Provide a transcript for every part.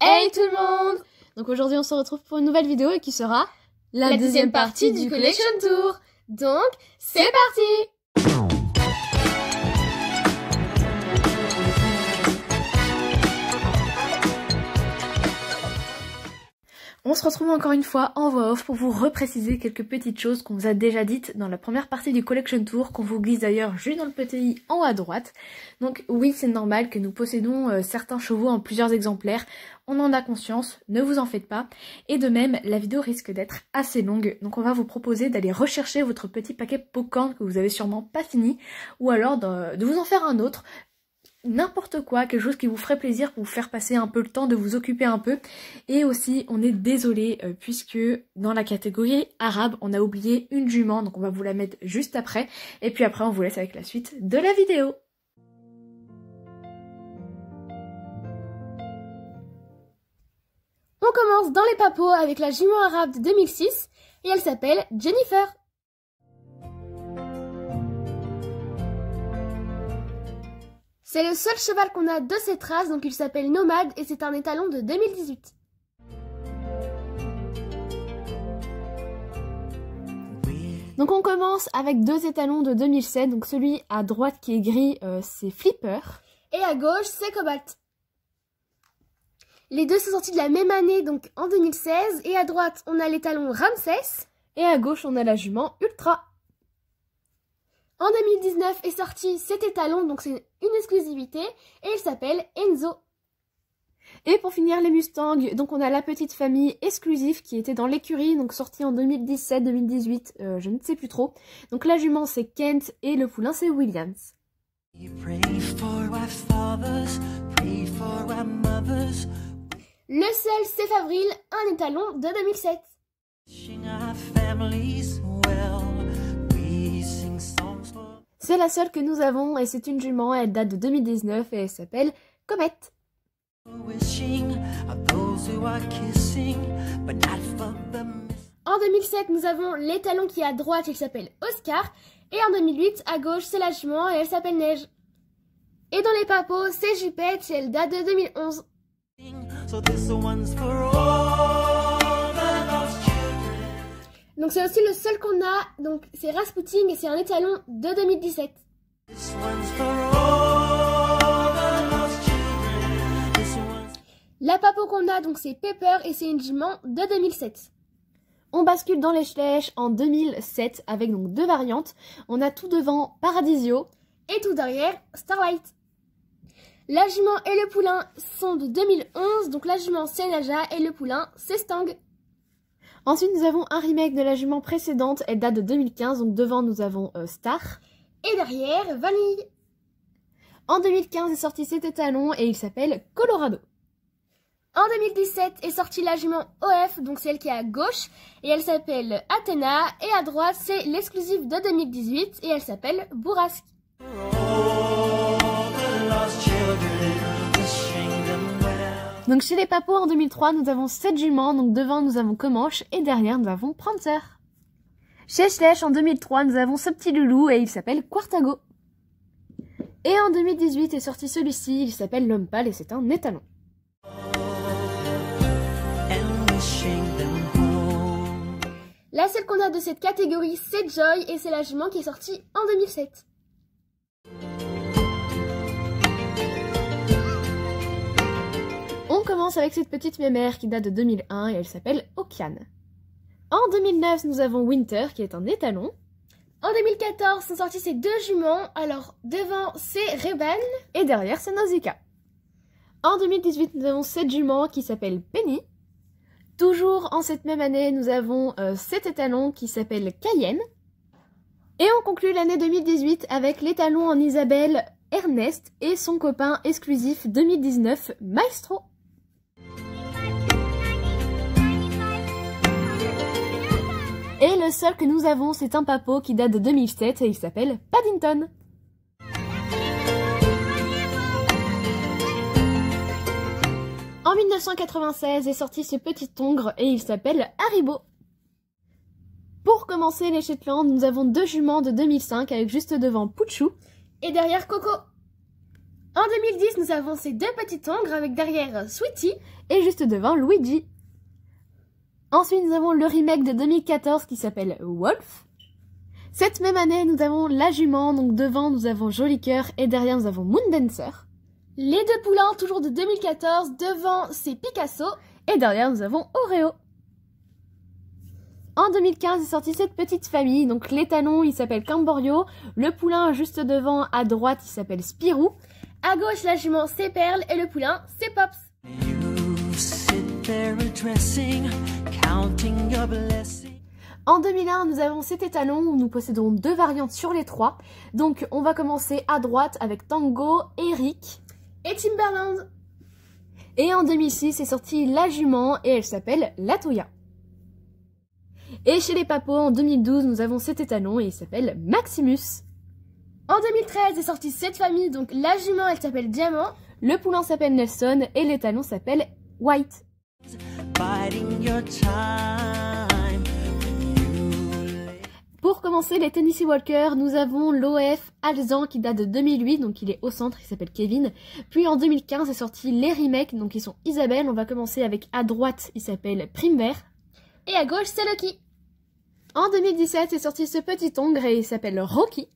Hey tout le monde! Donc aujourd'hui on se retrouve pour une nouvelle vidéo et qui sera la deuxième partie du Collection Tour. Donc c'est parti! On se retrouve encore une fois en voix off pour vous repréciser quelques petites choses qu'on vous a déjà dites dans la première partie du Collection Tour, qu'on vous glisse d'ailleurs juste dans le petit i en haut à droite. Donc oui, c'est normal que nous possédons certains chevaux en plusieurs exemplaires, on en a conscience, ne vous en faites pas. Et de même, la vidéo risque d'être assez longue, donc on va vous proposer d'aller rechercher votre petit paquet Popcorn que vous avez sûrement pas fini, ou alors de vous en faire un autre. N'importe quoi, quelque chose qui vous ferait plaisir pour vous faire passer un peu le temps de vous occuper un peu. Et aussi, on est désolé puisque dans la catégorie arabe, on a oublié une jument, donc on va vous la mettre juste après. Et puis après, on vous laisse avec la suite de la vidéo. On commence dans les papeaux avec la jument arabe de 2006 et elle s'appelle Jennifer. C'est le seul cheval qu'on a de cette race, donc il s'appelle Nomade et c'est un étalon de 2018. Donc on commence avec deux étalons de 2007, donc celui à droite qui est gris, c'est Flipper. Et à gauche, c'est Cobalt. Les deux sont sortis de la même année, donc en 2016, et à droite, on a l'étalon Ramsès. Et à gauche, on a la jument Ultra. En 2019 est sorti cet étalon, donc c'est une exclusivité, et il s'appelle Enzo. Et pour finir les Mustangs, donc on a la petite famille exclusive qui était dans l'écurie, donc sortie en 2017-2018, je ne sais plus trop. Donc la jument c'est Kent et le poulain c'est Williams. Le seul c'est Favril, un étalon de 2007. C'est la seule que nous avons et c'est une jument, elle date de 2019 et elle s'appelle Comet. En 2007, nous avons l'étalon qui est à droite, il s'appelle Oscar. Et en 2008, à gauche, c'est la jument et elle s'appelle Neige. Et dans les papeaux, c'est Jupette et elle date de 2011. Donc c'est aussi le seul qu'on a, donc c'est Rasputin et c'est un étalon de 2017. La papo qu'on a, donc c'est Pepper et c'est une jument de 2007. On bascule dans les Schlech en 2007 avec donc deux variantes. On a tout devant Paradisio et tout derrière Starlight. La jument et le poulain sont de 2011, donc la jument c'est Naja et le poulain c'est Stang. Ensuite, nous avons un remake de la jument précédente, elle date de 2015, donc devant nous avons Star. Et derrière, Vanille. En 2015 est sorti cet étalon et il s'appelle Colorado. En 2017 est sortie la jument OF, donc celle qui est à gauche, et elle s'appelle Athéna, et à droite c'est l'exclusive de 2018, et elle s'appelle Bourrasque. Donc chez les papos en 2003, nous avons 7 juments, donc devant nous avons Comanche et derrière nous avons Prancer. Chez Schlech en 2003, nous avons ce petit loulou et il s'appelle Quartago. Et en 2018 est sorti celui-ci, il s'appelle L'Homme Pâle et c'est un étalon. La seule qu'on a de cette catégorie, c'est Joy et c'est la jument qui est sortie en 2007. On commence avec cette petite mémère qui date de 2001 et elle s'appelle Okian. En 2009, nous avons Winter qui est un étalon. En 2014 sont sortis ces deux juments, alors devant c'est Reban et derrière c'est Nausicaa. En 2018, nous avons cette jument qui s'appelle Penny. Toujours en cette même année, nous avons cet étalon qui s'appelle Cayenne. Et on conclut l'année 2018 avec l'étalon en Isabelle Ernest et son copain exclusif 2019 Maestro. Et le seul que nous avons, c'est un papo qui date de 2007 et il s'appelle Paddington. En 1996 est sorti ce petit tongre et il s'appelle Haribo. Pour commencer les Shetland, nous avons deux juments de 2005 avec juste devant Pouchou et derrière Coco. En 2010, nous avons ces deux petits ongres avec derrière Sweetie. Et juste devant Luigi. Ensuite, nous avons le remake de 2014 qui s'appelle Wolf. Cette même année, nous avons la jument, donc devant nous avons Joli Cœur et derrière nous avons Moondancer. Les deux poulains, toujours de 2014, devant c'est Picasso. Et derrière nous avons Oreo. En 2015 est sortie cette petite famille, donc l'étalon il s'appelle Camborio, le poulain juste devant à droite il s'appelle Spirou. À gauche la jument c'est Perle et le poulain c'est Pops. En 2001, nous avons cet étalon où nous possédons deux variantes sur les trois. Donc on va commencer à droite avec Tango, Eric et Timberland. Et en 2006 est sortie la jument et elle s'appelle Latoya. Et chez les papos en 2012 nous avons cet étalon et il s'appelle Maximus. En 2013 est sortie cette famille, donc la jument elle s'appelle Diamant. Le poulain s'appelle Nelson et l'étalon s'appelle White. Pour commencer les Tennessee Walker, nous avons l'OF Alzan qui date de 2008, donc il est au centre, il s'appelle Kevin. Puis en 2015 est sorti les remakes, donc ils sont Isabelle. On va commencer avec à droite, il s'appelle Primevère. Et à gauche c'est Lucky. En 2017 est sorti ce petit ongre et il s'appelle Rocky.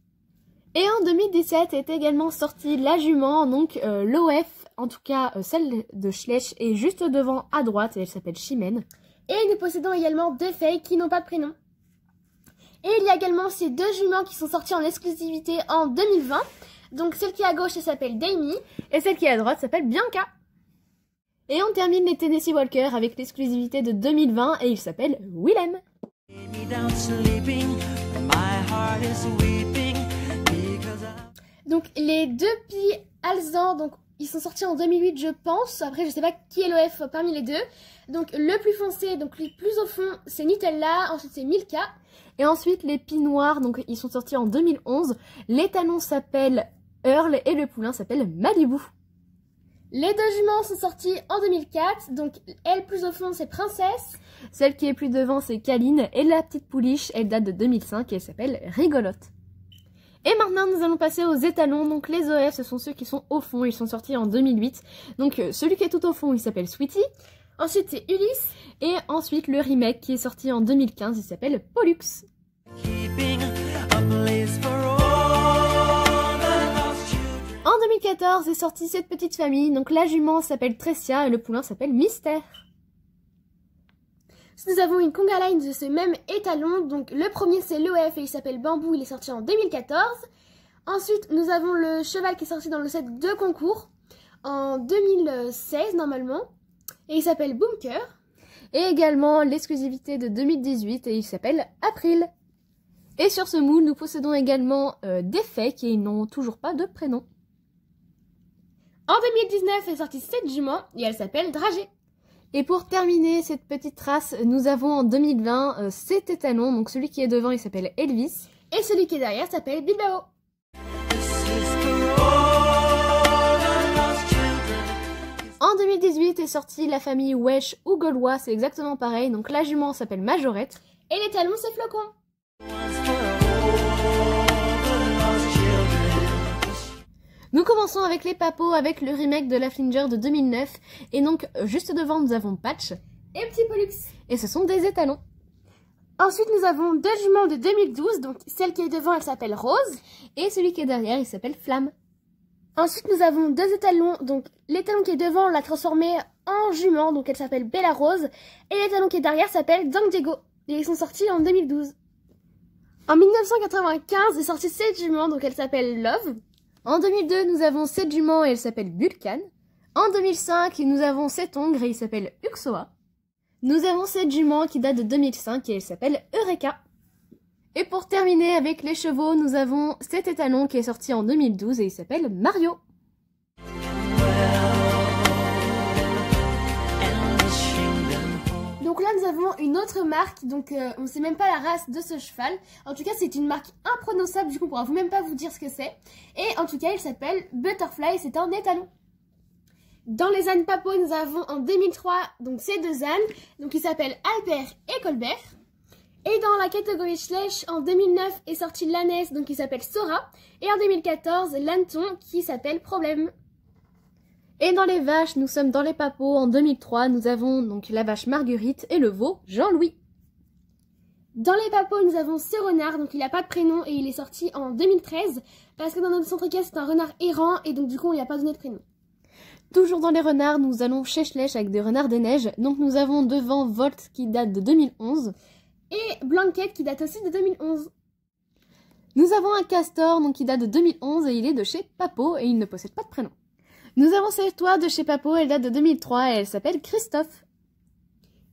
Et en 2017 est également sorti la jument, donc l'OF, en tout cas celle de Schleich, est juste devant à droite et elle s'appelle Chimène. Et nous possédons également deux fées qui n'ont pas de prénom. Et il y a également ces deux juments qui sont sortis en exclusivité en 2020. Donc celle qui est à gauche elle s'appelle Damie et celle qui est à droite s'appelle Bianca. Et on termine les Tennessee Walker avec l'exclusivité de 2020 et il s'appelle Willem. Donc les deux petits Alzan, donc ils sont sortis en 2008 je pense. Après je sais pas qui est l'OF parmi les deux. Donc le plus foncé, donc le plus au fond c'est Nutella, ensuite c'est Milka. Et ensuite les pis noirs, donc ils sont sortis en 2011. L'étalon s'appelle Earl et le poulain s'appelle Malibu. Les deux juments sont sortis en 2004, donc elle plus au fond c'est Princesse. Celle qui est plus devant c'est Kaline et la petite pouliche elle date de 2005 et elle s'appelle Rigolote. Et maintenant nous allons passer aux étalons, donc les OF ce sont ceux qui sont au fond, ils sont sortis en 2008. Donc celui qui est tout au fond il s'appelle Sweetie. Ensuite c'est Ulysse. Et ensuite le remake qui est sorti en 2015 il s'appelle Pollux. En 2014 est sortie cette petite famille, donc la jument s'appelle Tressia et le poulain s'appelle Mystère. Nous avons une conga line de ce même étalon, donc le premier c'est l'OF et il s'appelle Bambou, il est sorti en 2014. Ensuite nous avons le cheval qui est sorti dans le set de concours en 2016 normalement et il s'appelle Boomker. Et également l'exclusivité de 2018 et il s'appelle April. Et sur ce moule nous possédons également des fées qui n'ont toujours pas de prénom. En 2019 est sortie cette jument et elle s'appelle Dragée. Et pour terminer cette petite trace, nous avons en 2020 cet étalon, donc celui qui est devant il s'appelle Elvis. Et celui qui est derrière s'appelle Bilbao. En 2018 est sortie la famille Wesh ou Gaulois, c'est exactement pareil, donc la jument s'appelle Majorette. Et l'étalon c'est Flocon. Nous commençons avec les papos, avec le remake de la Flinger de 2009. Et donc, juste devant, nous avons Patch. Et Petit Pollux. Et ce sont des étalons. Ensuite, nous avons deux juments de 2012. Donc, celle qui est devant, elle s'appelle Rose. Et celui qui est derrière, il s'appelle Flamme. Ensuite, nous avons deux étalons. Donc, l'étalon qui est devant, on l'a transformé en jument. Donc, elle s'appelle Bella Rose. Et l'étalon qui est derrière s'appelle Dang Diego. Et ils sont sortis en 2012. En 1995 est sortie cette jument. Donc, elle s'appelle Love. En 2002, nous avons cette jument et elle s'appelle Vulcan. En 2005, nous avons cet ongre et il s'appelle Uxoa. Nous avons cette jument qui date de 2005 et elle s'appelle Eureka. Et pour terminer avec les chevaux, nous avons cet étalon qui est sorti en 2012 et il s'appelle Mario. Donc là nous avons une autre marque, donc on ne sait même pas la race de ce cheval. En tout cas c'est une marque imprononçable, du coup on pourra même pas vous dire ce que c'est. Et en tout cas il s'appelle Butterfly, c'est un étalon. Dans les ânes papos nous avons en 2003 donc ces deux ânes, donc ils s'appellent Albert et Colbert. Et dans la catégorie Schleich en 2009 est sorti l'ânesse donc qui s'appelle Sora. Et en 2014 l'âneton qui s'appelle Problème. Et dans les vaches, nous sommes dans les papos. En 2003, nous avons donc la vache Marguerite et le veau Jean-Louis. Dans les papos, nous avons ce renard, donc il n'a pas de prénom et il est sorti en 2013 parce que dans notre centre équestre, c'est un renard errant et donc du coup, on lui a pas donné de prénom. Toujours dans les renards, nous allons chez Schlech avec des renards des neiges. Donc nous avons devant Volt qui date de 2011. Et Blanquette qui date aussi de 2011. Nous avons un castor donc qui date de 2011 et il est de chez Papo et il ne possède pas de prénom. Nous avons cette oie de chez Papo, elle date de 2003 et elle s'appelle Christophe.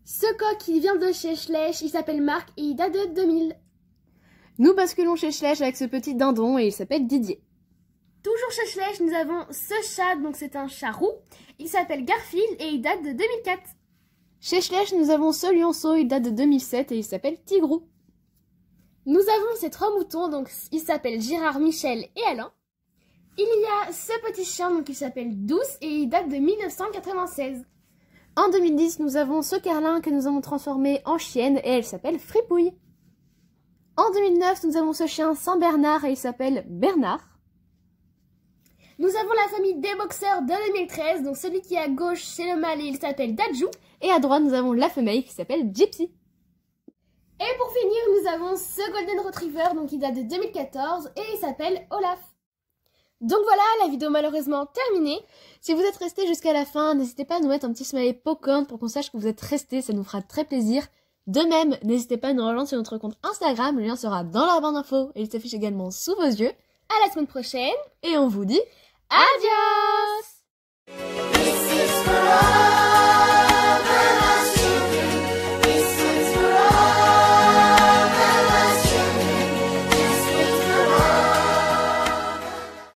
Ce coq qui vient de chez Schlech, il s'appelle Marc et il date de 2000. Nous basculons chez Schlech avec ce petit dindon et il s'appelle Didier. Toujours chez Schlech, nous avons ce chat, donc c'est un chat roux. Il s'appelle Garfield et il date de 2004. Chez Schlech, nous avons ce lionceau, il date de 2007 et il s'appelle Tigrou. Nous avons ces 3 moutons, donc ils s'appellent Gérard, Michel et Alain. Il y a ce petit chien, donc il s'appelle Douce et il date de 1996. En 2010, nous avons ce carlin que nous avons transformé en chienne et elle s'appelle Fripouille. En 2009, nous avons ce chien Saint-Bernard et il s'appelle Bernard. Nous avons la famille des boxeurs de 2013, donc celui qui est à gauche, c'est le mâle et il s'appelle Dadju. Et à droite, nous avons la femelle qui s'appelle Gypsy. Et pour finir, nous avons ce Golden Retriever, donc il date de 2014 et il s'appelle Olaf. Donc voilà, la vidéo malheureusement terminée. Si vous êtes resté jusqu'à la fin, n'hésitez pas à nous mettre un petit smiley popcorn pour qu'on sache que vous êtes resté, ça nous fera très plaisir. De même, n'hésitez pas à nous rejoindre sur notre compte Instagram, le lien sera dans la barre d'infos et il s'affiche également sous vos yeux. À la semaine prochaine et on vous dit adios!